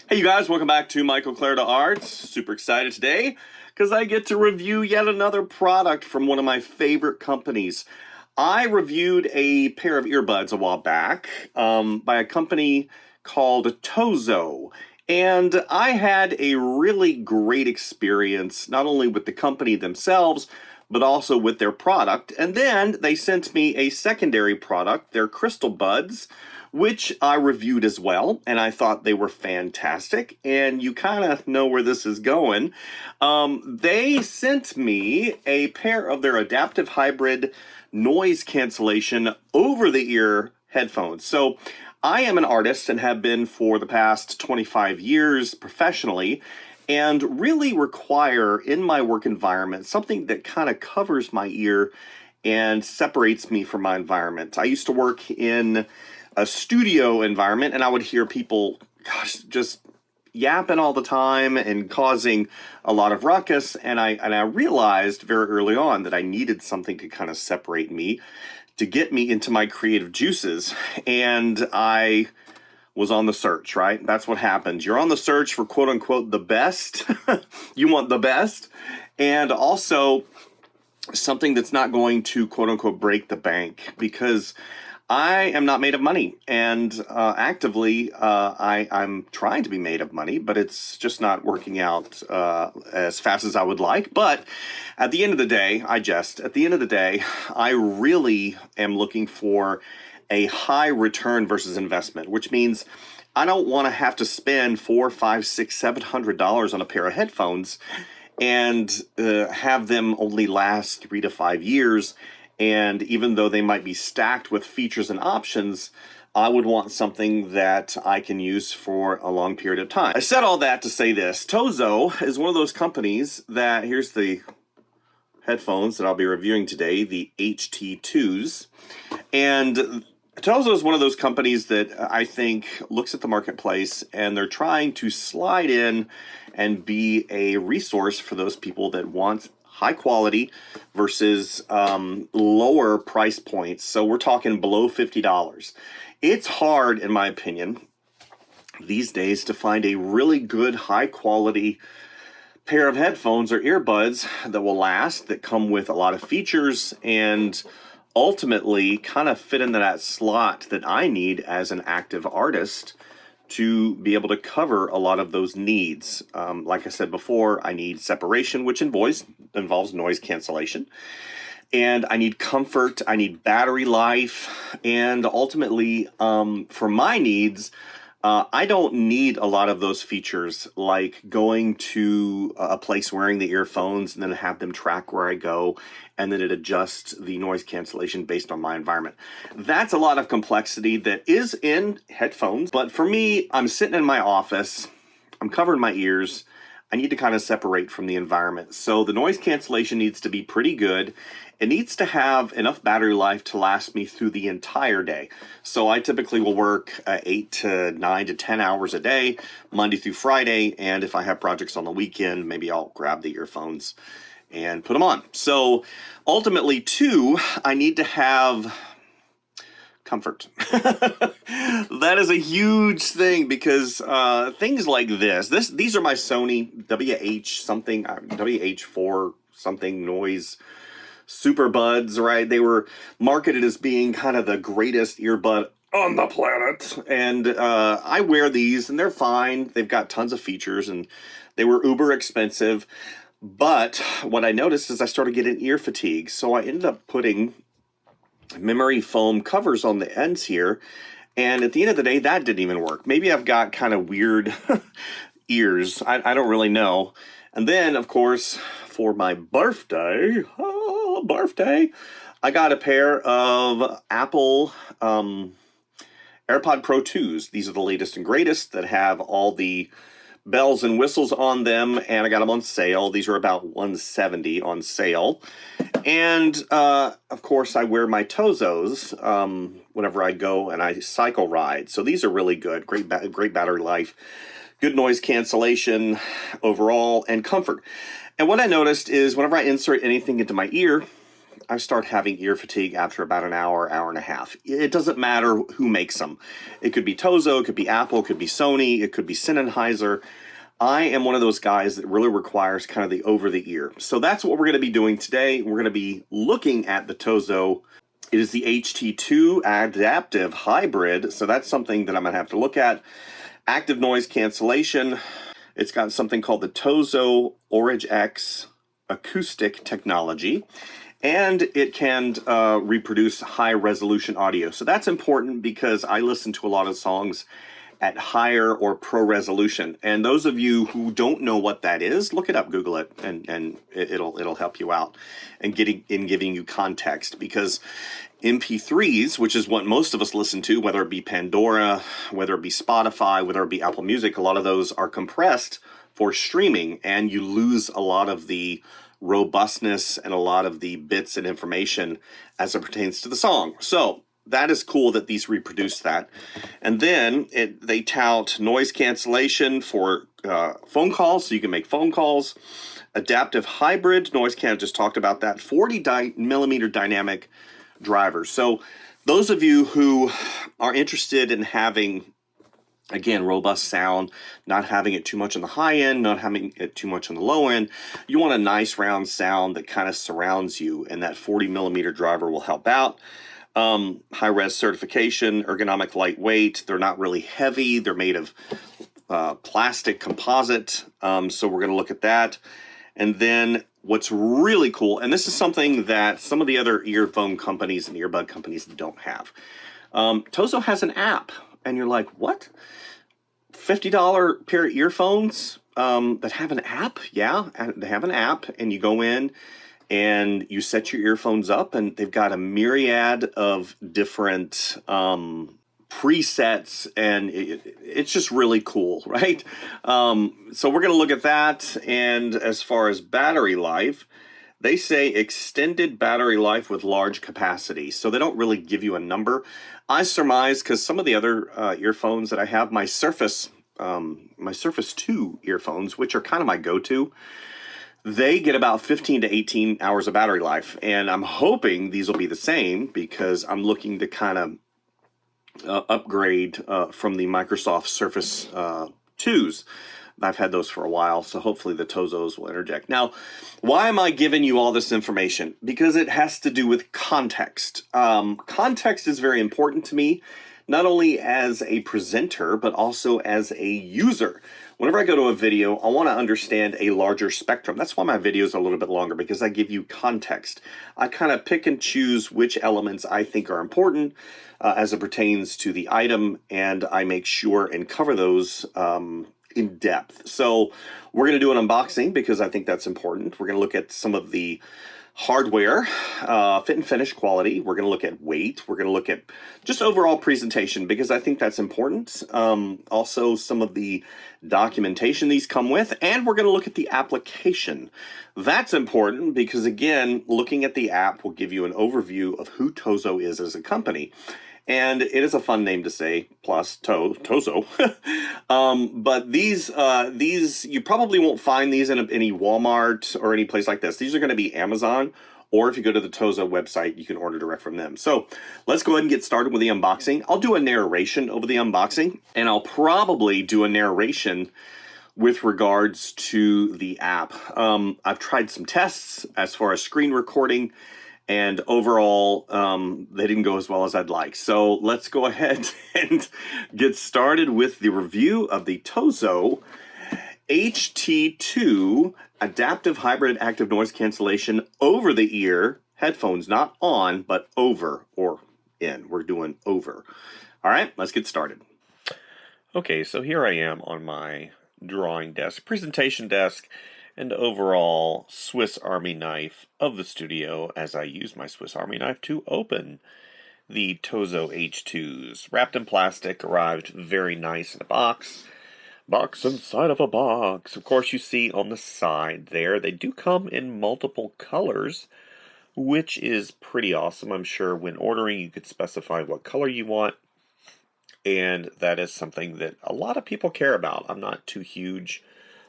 Hey you guys, welcome back to Michael Clarida Arts. Super excited today because I get to review yet another product from one of my favorite companies. I reviewed a pair of earbuds a while back by a company called Tozo. And I had a really great experience, not only with the company themselves, but also with their product. And then they sent me a secondary product, their crystal buds, which I reviewed as well, and I thought they were fantastic. And you kind of know where this is going. They sent me a pair of their adaptive hybrid noise cancellation over-the-ear headphones. So I am an artist and have been for the past 25 years professionally, and really require in my work environment something that kind of covers my ear and separates me from my environment. I used to work in a studio environment, and I would hear people, just yapping all the time and causing a lot of ruckus. And I realized very early on that I needed something to kind of separate me, to get me into my creative juices. And I was on the search, right? That's what happens. You're on the search for quote unquote the best. You want the best. And also something that's not going to quote unquote break the bank, because I am not made of money, and actively I'm trying to be made of money, but it's just not working out as fast as I would like. But at the end of the day, at the end of the day, I really am looking for a high return versus investment, which means I don't want to have to spend $400, $500, $600, $700 on a pair of headphones and have them only last 3 to 5 years. And even though they might be stacked with features and options, I would want something that I can use for a long period of time. I said all that to say this. Tozo is one of those companies that, here's the headphones that I'll be reviewing today, the HT2s. And Tozo is one of those companies that I think looks at the marketplace and they're trying to slide in and be a resource for those people that want high quality versus lower price points. So we're talking below $50. It's hard, in my opinion, these days to find a really good high quality pair of headphones or earbuds that will last, that come with a lot of features and ultimately kind of fit into that slot that I need as an active artist to be able to cover a lot of those needs. Like I said before, I need separation, which involves noise cancellation. And I need comfort, I need battery life, and ultimately, for my needs, I don't need a lot of those features, like going to a place wearing the earphones and then have them track where I go, and then it adjusts the noise cancellation based on my environment. That's a lot of complexity that is in headphones, but for me, I'm sitting in my office, I'm covering my ears, I need to kind of separate from the environment. So the noise cancellation needs to be pretty good. It needs to have enough battery life to last me through the entire day. So I typically will work 8 to 9 to 10 hours a day, Monday through Friday. And if I have projects on the weekend, maybe I'll grab the earphones and put them on. So ultimately, too, I need to have comfort. That is a huge thing, because things like these are my Sony WH4 something noise super buds, right? They were marketed as being kind of the greatest earbud on the planet, and I wear these and they're fine. They've got tons of features and they were uber expensive. But what I noticed is I started getting ear fatigue, so I ended up putting memory foam covers on the ends here, and at the end of the day that didn't even work. Maybe I've got kind of weird ears, I don't really know. And then of course for my birthday, I got a pair of Apple AirPod Pro 2s. These are the latest and greatest that have all the bells and whistles on them, and I got them on sale. These are about $170 on sale. And of course I wear my Tozos whenever I go and I cycle ride. So these are really good. Great battery life, good noise cancellation overall, and comfort. And what I noticed is whenever I insert anything into my ear, I start having ear fatigue after about an hour, hour and a half. It doesn't matter who makes them. It could be Tozo, it could be Apple, it could be Sony, it could be Sennheiser. I am one of those guys that really requires kind of the over-the-ear. So that's what we're going to be doing today. We're going to be looking at the Tozo. It is the HT2 Adaptive Hybrid, so that's something that I'm going to have to look at. Active noise cancellation. It's got something called the Tozo X acoustic technology, and it can reproduce high-resolution audio. So that's important because I listen to a lot of songs at higher or pro resolution. And those of you who don't know what that is, look it up, Google it, and it'll help you out and giving you context, because MP3s, which is what most of us listen to, whether it be Pandora, whether it be Spotify, whether it be Apple Music, a lot of those are compressed for streaming, and you lose a lot of the robustness and a lot of the bits and information as it pertains to the song. So that is cool that these reproduce that. And then they tout noise cancellation for phone calls, so you can make phone calls. Adaptive hybrid, noise can, just talked about that. 40 millimeter dynamic drivers. So those of you who are interested in having, again, robust sound, not having it too much on the high end, not having it too much on the low end, you want a nice round sound that kind of surrounds you, and that 40 millimeter driver will help out. High-res certification, ergonomic lightweight. They're not really heavy. They're made of plastic composite. So we're going to look at that. And then what's really cool, and this is something that some of the other earphone companies and earbud companies don't have. Tozo has an app, and you're like, what? $50 pair of earphones that have an app? Yeah, they have an app, and you go in and you set your earphones up, and they've got a myriad of different presets, and it's just really cool, right? So we're going to look at that. And as far as battery life, they say extended battery life with large capacity. So they don't really give you a number. I surmise, because some of the other earphones that I have, my Surface 2 earphones, which are kind of my go-to, they get about 15 to 18 hours of battery life, and I'm hoping these will be the same, because I'm looking to kind of upgrade from the Microsoft Surface 2s. I've had those for a while, so hopefully the Tozos will interject. Now, why am I giving you all this information? Because it has to do with context. Context is very important to me, not only as a presenter, but also as a user. Whenever I go to a video, I want to understand a larger spectrum. That's why my videos are a little bit longer, because I give you context. I kind of pick and choose which elements I think are important as it pertains to the item, and I make sure and cover those in depth. So we're going to do an unboxing because I think that's important. We're going to look at some of the hardware, fit and finish quality. We're going to look at weight. We're going to look at just overall presentation, because I think that's important. Also, some of the documentation these come with, and we're going to look at the application. That's important because, again, looking at the app will give you an overview of who Tozo is as a company. And it is a fun name to say, plus Tozo. But these you probably won't find these in any Walmart or any place like this. These are going to be Amazon, or if you go to the Tozo website, you can order direct from them. So let's go ahead and get started with the unboxing. I'll do a narration over the unboxing, and I'll probably do a narration with regards to the app. I've tried some tests as far as screen recording, and overall, they didn't go as well as I'd like. So let's go ahead and get started with the review of the Tozo HT2 Adaptive Hybrid Active Noise Cancellation over-the-ear headphones. Not on, but over or in. We're doing over. All right, let's get started. Okay, so here I am on my drawing desk, presentation desk, and overall Swiss Army knife of the studio, as I use my Swiss Army knife to open the Tozo H2s. Wrapped in plastic, arrived very nice in a box. Box inside of a box. Of course, you see on the side there, they do come in multiple colors, which is pretty awesome. I'm sure when ordering, you could specify what color you want, and that is something that a lot of people care about. I'm not too huge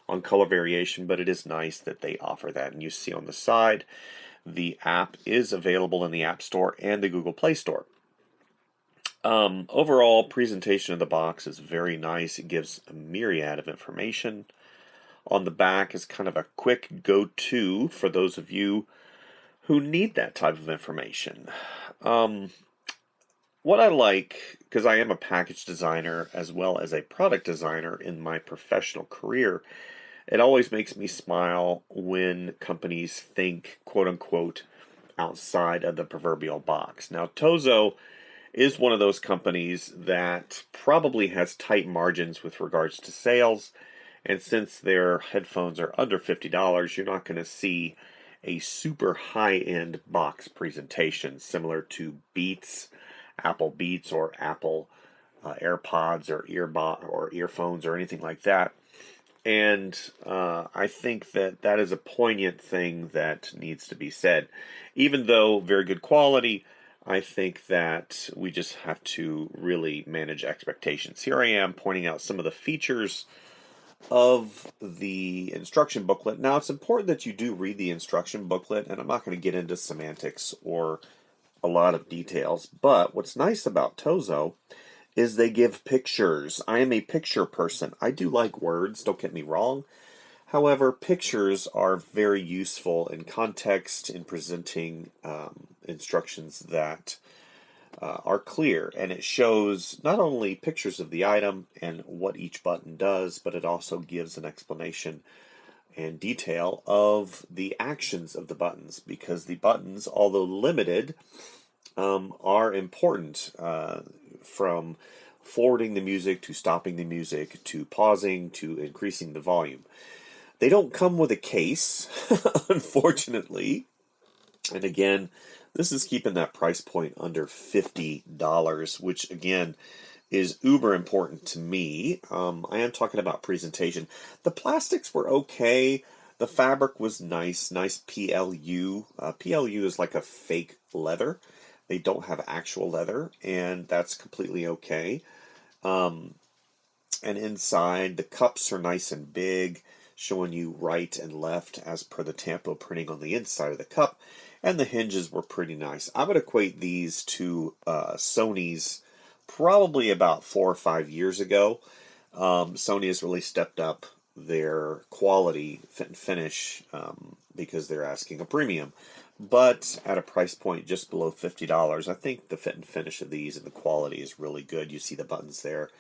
on color variation, but it is nice that they offer that. And you see on the side, The app is available in the App Store and the Google Play Store. Overall, presentation of the box is very nice. It gives a myriad of information. On the back is kind of a quick go-to for those of you who need that type of information. What I like, because I am a package designer as well as a product designer in my professional career, it always makes me smile when companies think, quote unquote, outside of the proverbial box. Now, Tozo is one of those companies that probably has tight margins with regards to sales. And since their headphones are under $50, you're not going to see a super high-end box presentation similar to Beats, Apple Beats, or Apple AirPods or earphones or anything like that. And I think that that is a poignant thing that needs to be said. Even though very good quality, I think that we just have to really manage expectations. Here I am pointing out some of the features of the instruction booklet. Now, it's important that you do read the instruction booklet, and I'm not going to get into semantics or a lot of details, but what's nice about Tozo is they give pictures. I am a picture person. I do like words, don't get me wrong. However, pictures are very useful in context in presenting instructions that are clear, and it shows not only pictures of the item and what each button does, but it also gives an explanation and detail of the actions of the buttons, because the buttons, although limited, are important, from forwarding the music to stopping the music to pausing to increasing the volume. They don't come with a case, unfortunately. And again, this is keeping that price point under $50, which again is uber important to me. I am talking about presentation. The plastics were okay. The fabric was nice PLU. PLU is like a fake leather. They don't have actual leather, and that's completely okay. And inside, the cups are nice and big, showing you right and left as per the tampo printing on the inside of the cup. And the hinges were pretty nice. I would equate these to Sony's probably about 4 or 5 years ago. Sony has really stepped up their quality, fit and finish, because they're asking a premium. But at a price point just below $50, I think the fit and finish of these and the quality is really good. You see the buttons there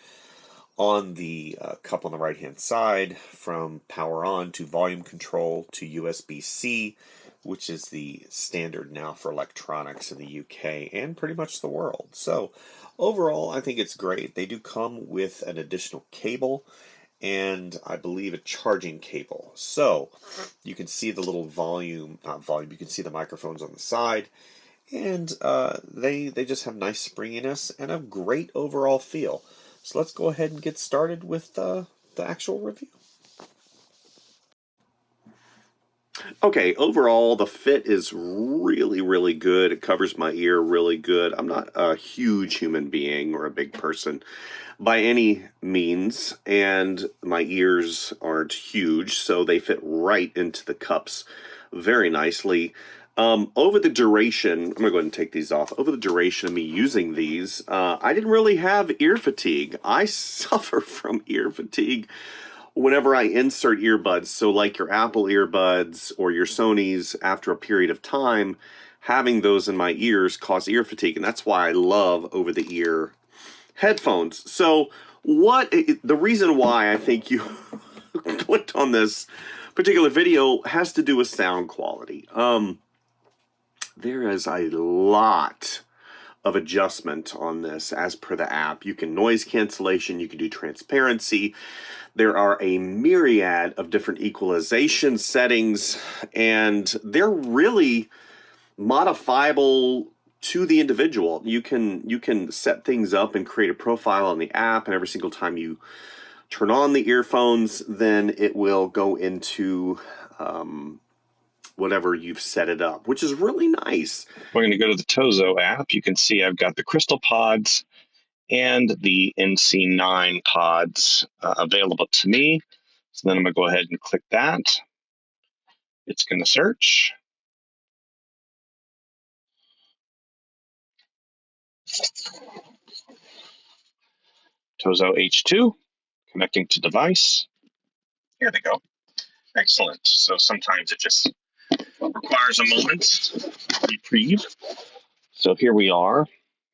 on the cup on the right hand side, from power on to volume control to USB-C, which is the standard now for electronics in the UK and pretty much the world. So overall, I think it's great. They do come with an additional cable and I believe a charging cable. So you can see the little you can see the microphones on the side, and they just have nice springiness and a great overall feel. So let's go ahead and get started with the actual review. Okay, overall the fit is really, really good. It covers my ear really good. I'm not a huge human being or a big person by any means, and my ears aren't huge, so they fit right into the cups very nicely. Over the duration, I'm going to go ahead and take these off. Over the duration of me using these, I didn't really have ear fatigue. I suffer from ear fatigue whenever I insert earbuds. So like your Apple earbuds or your Sony's, after a period of time, having those in my ears cause ear fatigue, and that's why I love over-the-ear headphones. So the reason why I think you clicked on this particular video has to do with sound quality. There is a lot of adjustment on this as per the app. You can noise cancellation, you can do transparency. There are a myriad of different equalization settings, and they're really modifiable to the individual. You can set things up and create a profile on the app, and every single time you turn on the earphones, then it will go into whatever you've set it up, which is really nice. We're going to go to the Tozo app. You can see I've got the Crystal Pods and the NC9 pods available to me. So then I'm going to go ahead and click that. It's going to search. Tozo HT2, connecting to device. Here they go. Excellent. So sometimes it just requires a moment reprieve. So here we are.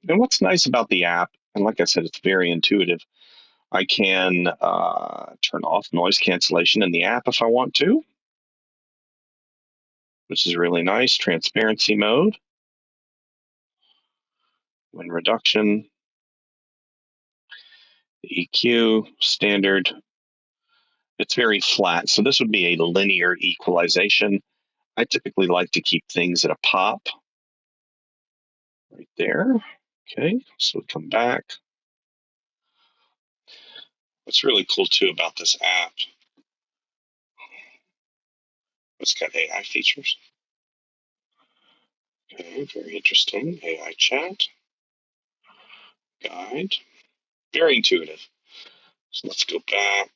And what's nice about the app, and like I said, it's very intuitive. I can turn off noise cancellation in the app if I want to, which is really nice. Transparency mode, wind reduction, the EQ, standard. It's very flat. So this would be a linear equalization. I typically like to keep things at a pop right there. Okay, so we come back. What's really cool too about this app, it's got AI features. Okay, very interesting. AI chat, guide, very intuitive. So let's go back.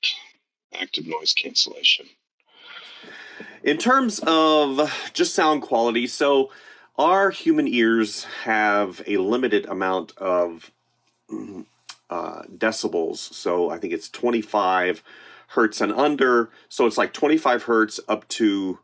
Active noise cancellation. In terms of just sound quality, so our human ears have a limited amount of decibels. So I think it's 25 hertz and under. So it's like 25 hertz up to,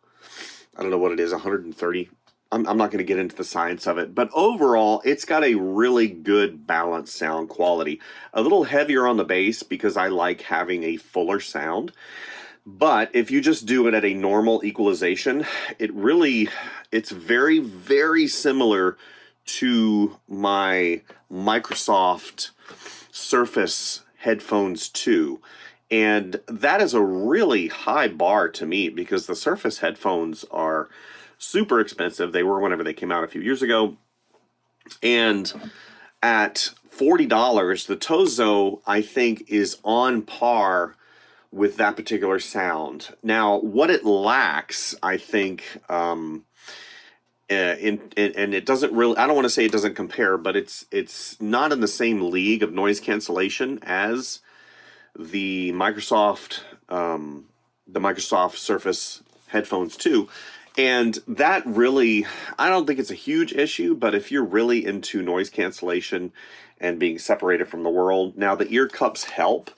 I don't know what it is, 130. I'm not going to get into the science of it, but overall, it's got a really good balanced sound quality. A little heavier on the bass because I like having a fuller sound. But if you just do it at a normal equalization, it's very, very similar to my Microsoft Surface headphones 2. And that is a really high bar to meet because the Surface headphones are super expensive. They were whenever they came out a few years ago. And at $40, the Tozo, I think, is on par with that particular sound. Now, what it lacks, I think, and it doesn't really, I don't want to say it doesn't compare, but it's not in the same league of noise cancellation as the Microsoft Surface headphones 2. And that really, I don't think it's a huge issue, but if you're really into noise cancellation and being separated from the world, now the ear cups help.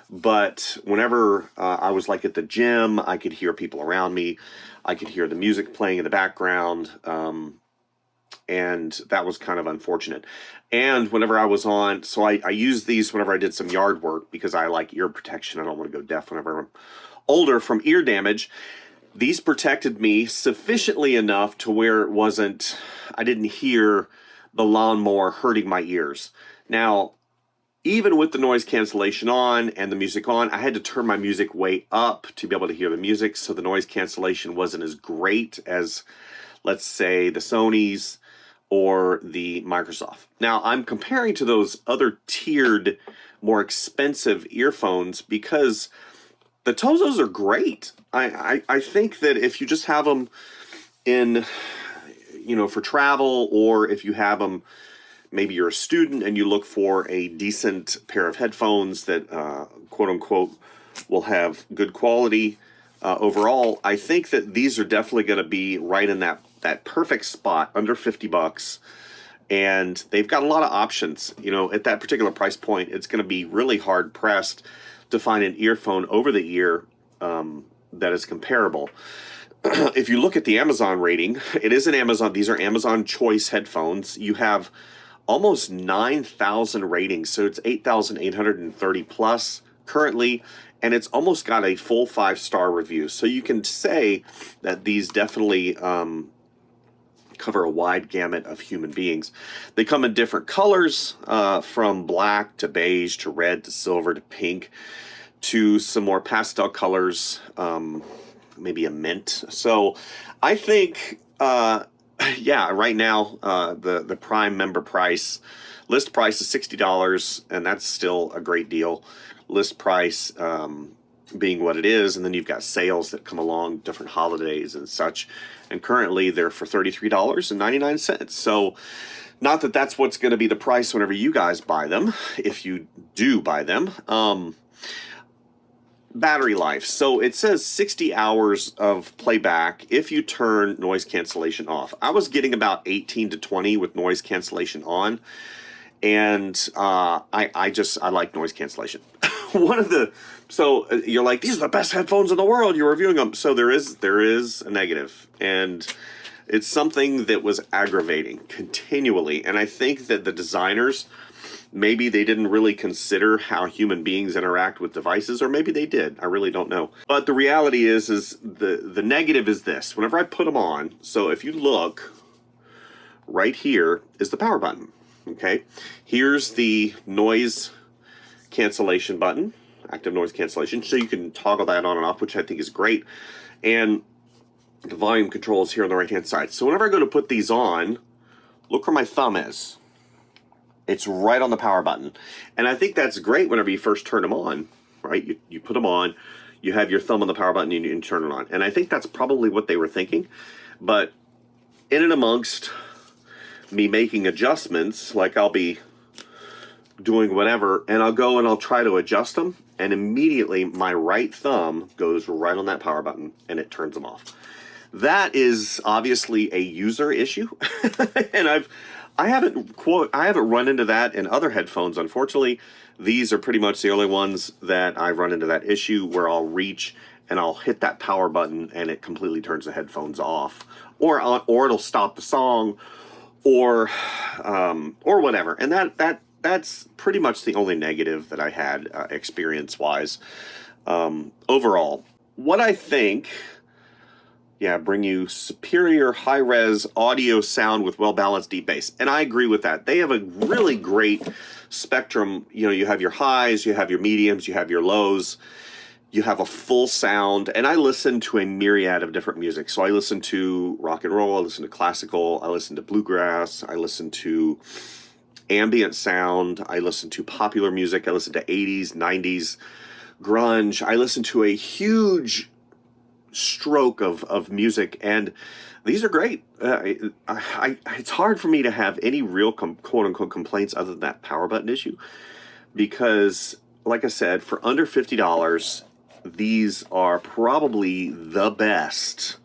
But whenever I was like at the gym, I could hear people around me. I could hear the music playing in the background. And that was kind of unfortunate. And whenever I was on, so I used these whenever I did some yard work because I like ear protection. I don't want to go deaf whenever I'm older from ear damage. These protected me sufficiently enough to where it wasn't, I didn't hear the lawnmower hurting my ears. Now, even with the noise cancellation on and the music on, I had to turn my music way up to be able to hear the music, so the noise cancellation wasn't as great as, let's say, the Sony's or the Microsoft. Now, I'm comparing to those other tiered, more expensive earphones because the Tozos are great. I think that if you just have them in, for travel, or if you have them, maybe you're a student and you look for a decent pair of headphones that, quote unquote, will have good quality overall, I think that these are definitely going to be right in that perfect spot, under $50. And they've got a lot of options. At that particular price point, it's going to be really hard pressed to find an earphone over the ear that is comparable. If you look at the Amazon rating, it is an Amazon. These are Amazon Choice headphones. You have almost 9,000 ratings, so it's 8,830 plus currently, and it's almost got a full 5-star review. So you can say that these definitely cover a wide gamut of human beings. They come in different colors, from black to beige to red to silver to pink to some more pastel colors, maybe a mint. So I think, right now, the Prime member price, list price is $60, and that's still a great deal. List price being what it is, and then you've got sales that come along, different holidays and such, and currently they're for $33.99. So not that that's what's going to be the price whenever you guys buy them, if you do buy them. Battery life. So it says 60 hours of playback if you turn noise cancellation off. I was getting about 18 to 20 with noise cancellation on, And I like noise cancellation. So you're like, these are the best headphones in the world, you're reviewing them. So there is a negative, and it's something that was aggravating continually. And I think that the designers, maybe they didn't really consider how human beings interact with devices, or maybe they did. I really don't know. But the reality is the negative is this. Whenever I put them on, so if you look, right here is the power button. Okay, here's the noise cancellation button, active noise cancellation, so you can toggle that on and off, which I think is great. And the volume control is here on the right hand side. So whenever I go to put these on, look where my thumb is. It's right on the power button. And I think that's great whenever you first turn them on, right? You put them on, you have your thumb on the power button, and you turn it on. And I think that's probably what they were thinking. But in and amongst me making adjustments, like I'll be doing whatever, and I'll go and I'll try to adjust them, and immediately my right thumb goes right on that power button and it turns them off. That is obviously a user issue. And I haven't run into that in other headphones. Unfortunately, these are pretty much the only ones that I've run into that issue, where I'll reach and I'll hit that power button and it completely turns the headphones off, or it'll stop the song, or whatever. And that's pretty much the only negative that I had experience-wise. Overall, what I think, bring you superior high-res audio sound with well-balanced deep bass. And I agree with that. They have a really great spectrum. You know, you have your highs, you have your mediums, you have your lows, you have a full sound. And I listen to a myriad of different music. So I listen to rock and roll, I listen to classical, I listen to bluegrass, I listen to ambient sound, I listen to popular music, I listen to 80s, 90s, grunge. I listen to a huge stroke of music, and these are great. It's hard for me to have any real quote-unquote complaints other than that power button issue, because like I said, for under $50, these are probably the best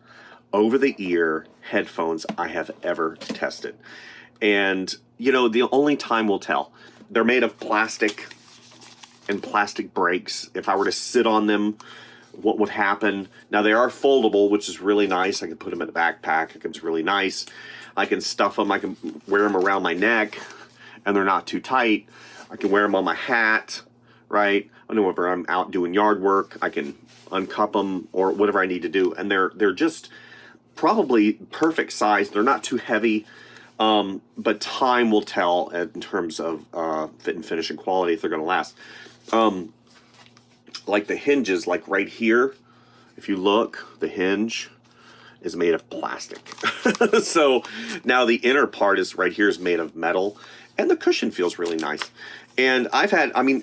over-the-ear headphones I have ever tested. And, you know, the only time will tell. They're made of plastic and plastic breaks. If I were to sit on them, what would happen? Now, they are foldable, which is really nice. I can put them in a backpack. It's really nice. I can stuff them. I can wear them around my neck, and they're not too tight. I can wear them on my hat, right? Whenever I'm out doing yard work, I can uncup them or whatever I need to do. And they're just probably perfect size. They're not too heavy, but time will tell in terms of fit and finish and quality if they're going to last. Like the hinges, like right here, if you look, the hinge is made of plastic. So now the inner part is right here is made of metal, and the cushion feels really nice. And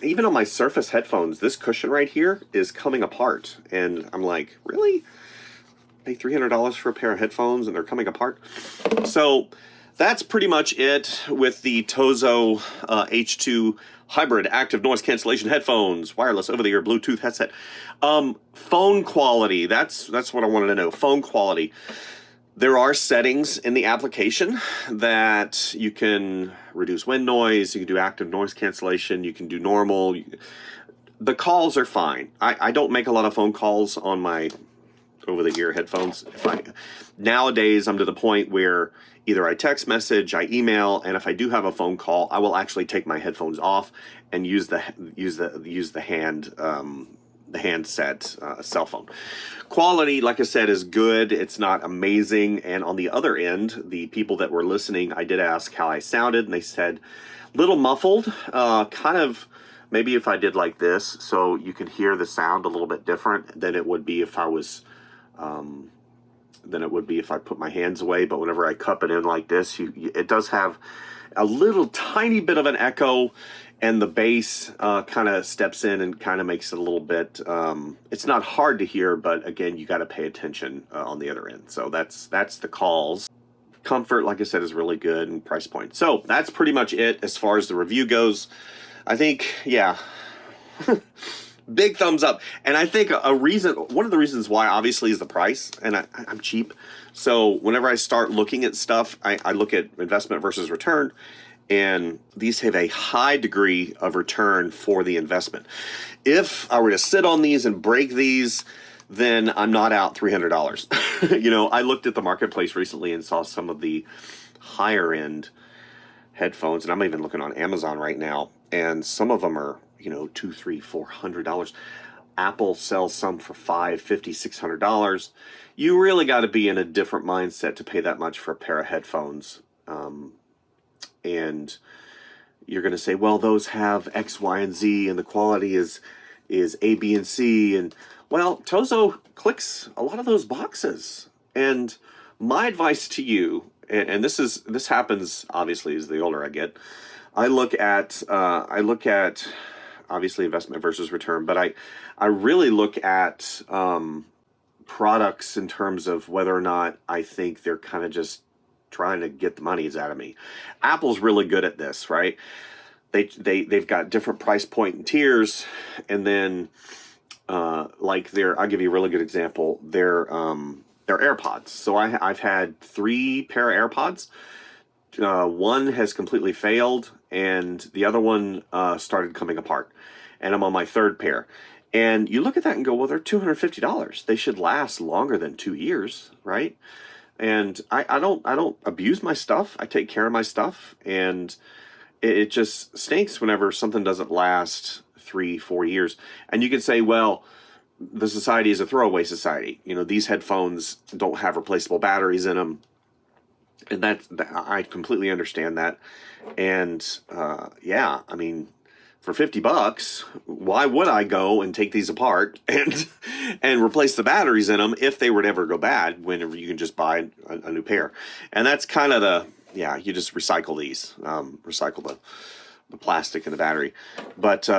even on my Surface headphones, this cushion right here is coming apart. And I'm like, really? Pay $300 for a pair of headphones and they're coming apart? So that's pretty much it with the Tozo H2 Hybrid Active Noise Cancellation Headphones, wireless over-the-ear Bluetooth headset. Phone quality, that's what I wanted to know. Phone quality. There are settings in the application that you can reduce wind noise, you can do active noise cancellation, you can do normal. The calls are fine. I don't make a lot of phone calls on my over-the-ear headphones. Nowadays, I'm to the point where either I text message, I email, and if I do have a phone call, I will actually take my headphones off and use the handset cell phone. Quality, like I said, is good. It's not amazing. And on the other end, the people that were listening, I did ask how I sounded, and they said little muffled, kind of maybe if I did like this, so you can hear the sound a little bit different than it would be if I was if I put my hands away. But whenever I cup it in like this, it does have a little tiny bit of an echo, and the bass kind of steps in and kind of makes it a little bit, it's not hard to hear, but again, you got to pay attention on the other end. So that's the calls. Comfort, like I said, is really good, and price point. So that's pretty much it as far as the review goes. I think, yeah, big thumbs up. And I think one of the reasons why obviously is the price, and I'm cheap. So whenever I start looking at stuff, I look at investment versus return. And these have a high degree of return for the investment. If I were to sit on these and break these, then I'm not out $300. You know, I looked at the marketplace recently and saw some of the higher end headphones, and I'm even looking on Amazon right now, and some of them are, you know, $200, $300, $400. Apple sells some for $500, $500, $600. You really got to be in a different mindset to pay that much for a pair of headphones. And you're going to say, well, those have X, Y, and Z, and the quality is A, B, and C. And well, Tozo clicks a lot of those boxes. And my advice to you, and this happens obviously as the older I get, I look at obviously investment versus return, but I really look at products in terms of whether or not I think they're kind of just trying to get the monies out of me. Apple's really good at this, right? They've got different price point and tiers, and then like I'll give you a really good example. Their AirPods. So I've had 3 pair of AirPods. One has completely failed, and the other one started coming apart, and I'm on my 3rd pair. And you look at that and go, well, they're $250. They should last longer than 2 years, right? And I don't abuse my stuff. I take care of my stuff, and it just stinks whenever something doesn't last 3-4 years. And you can say, well, the society is a throwaway society. You know, these headphones don't have replaceable batteries in them, and I completely understand that. And yeah, I mean, for $50, why would I go and take these apart and replace the batteries in them if they were to ever go bad, whenever you can just buy a new pair? And that's kind of you just recycle these, recycle the plastic and the battery. But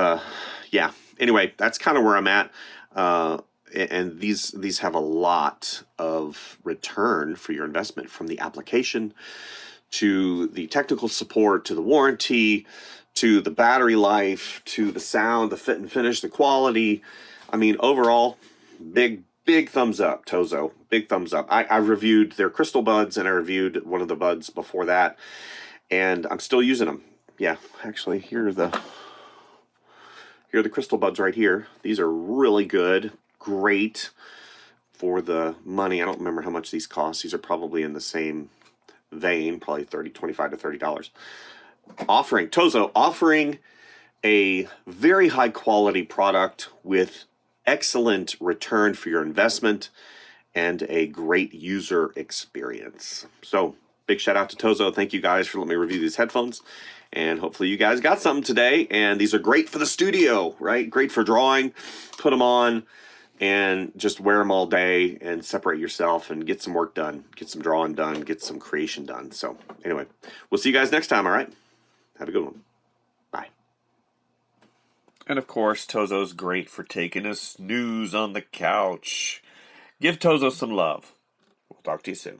yeah, anyway, that's kind of where I'm at. And these have a lot of return for your investment, from the application to the technical support to the warranty to the battery life to the sound, the fit and finish, the quality. I mean, overall, big thumbs up, Tozo. Big thumbs up. I reviewed their crystal buds, and I reviewed one of the buds before that, and I'm still using them. Yeah, actually, here are the crystal buds right here. These are really good, great for the money. I don't remember how much these cost. These are probably in the same vein, probably $25 to $30. Tozo offering a very high quality product with excellent return for your investment and a great user experience. So big shout out to Tozo. Thank you guys for letting me review these headphones, and hopefully you guys got something today. And these are great for the studio, right? Great for drawing. Put them on and just wear them all day and separate yourself and get some work done, get some drawing done, get some creation done. So anyway, we'll see you guys next time. All right, have a good one. Bye. And of course, Tozo's great for taking a snooze on the couch. Give Tozo some love. We'll talk to you soon.